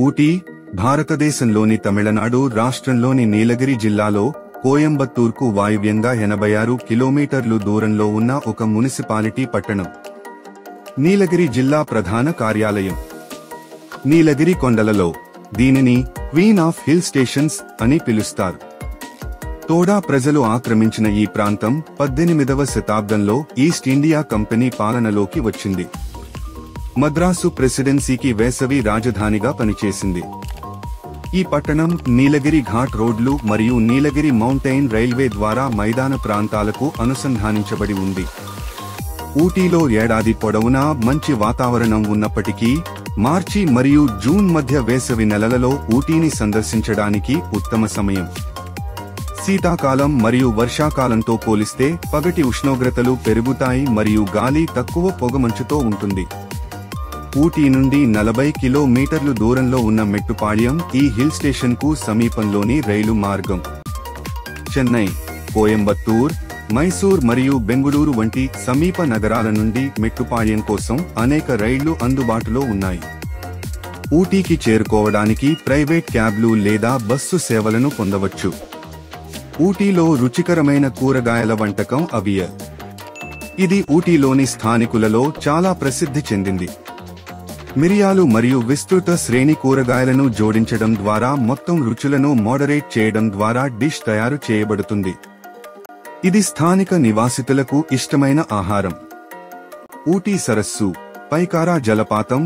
ఊటీ భారతదేశంలోని తమిళనాడు రాష్ట్రంలోని నీలగిరి జిల్లాలో కోయంబత్తూర్కు వాయువ్యంగా 86 కిలోమీటర్లు దూరంలో ఉన్న ఒక మునిసిపాలిటీ పట్టణం. నీలగిరి జిల్లా ప్రధాన కార్యాలయం నీలగిరి కొండలలో. దీనిని క్వీన్ ఆఫ్ హిల్ స్టేషన్స్ అని పిలుస్తారు. తోడా ప్రజలు ఆక్రమించిన ఈ ప్రాంతం 18వ శతాబ్దంలో ఈస్ట్ ఇండియా కంపెనీ పాలనలోకి వచ్చింది. మద్రాసు ప్రెసిడెన్సీకి వేసవి రాజధానిగా పనిచేసింది. ఈ పట్టణం నీలగిరి ఘాట్ రోడ్లు మరియు నీలగిరి మౌంటైన్ రైల్వే ద్వారా మైదాన ప్రాంతాలకు అనుసంధానించబడి ఉంది. ఊటీలో ఏడాది పొడవునా మంచి వాతావరణం ఉన్నప్పటికీ మార్చి మరియు జూన్ మధ్య వేసవి నెలలలో ఊటీని సందర్శించడానికి ఉత్తమ సమయం. శీతాకాలం మరియు వర్షాకాలంతో పోలిస్తే పగటి ఉష్ణోగ్రతలు పెరుగుతాయి మరియు గాలి తక్కువ పొగమంచుతో ఉంటుంది. ఊటీ నుండి 40 కిలోమీటర్లు దూరంలో ఉన్న మెట్టుపాళ్యం ఈ హిల్ స్టేషన్ కు సమీపంలోని రైలు మార్గం. చెన్నై, కోయంబత్తూర్, మైసూర్ మరియు బెంగుళూరు వంటి సమీప నగరాల నుండి మెట్టుపాళ్యం కోసం అనేక రైళ్లు అందుబాటులో ఉన్నాయి. ఊటీకి చేరుకోవడానికి ప్రైవేట్ క్యాబ్లు లేదా బస్సు సేవలను పొందవచ్చు. ఊటీలో రుచికరమైన కూరగాయల వంటకం అవియల్. ఇది ఊటీలోని స్థానికులలో చాలా ప్రసిద్ధి చెందింది. మిరియాలు మరియు విస్తృత శ్రేణి కూరగాయలను జోడించడం ద్వారా మొత్తం రుచులను మోడరేట్ చేయడం ద్వారా డిష్ తయారు చేయబడుతుంది. ఇది స్థానిక నివాసితులకు ఇష్టమైన ఆహారం. ఊటీ సరస్సు, పైకారా జలపాతం,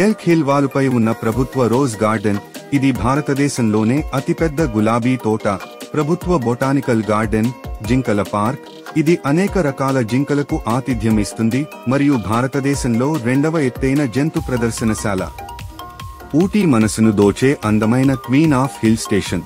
ఎల్క్ హిల్ వాలుపై ఉన్న ప్రభుత్వ రోజ్ గార్డెన్. ఇది భారతదేశంలోనే అతిపెద్ద గులాబీ తోట. ప్రభుత్వ బొటానికల్ గార్డెన్, జింకల పార్క్. ఇది అనేక రకాల జింకలకు ఆతిథ్యం ఇస్తుంది మరియు భారతదేశంలో 2వ ఎత్తైన జంతు ప్రదర్శనశాల. ఊటీ మనసును దోచే అందమైన క్వీన్ ఆఫ్ హిల్ స్టేషన్.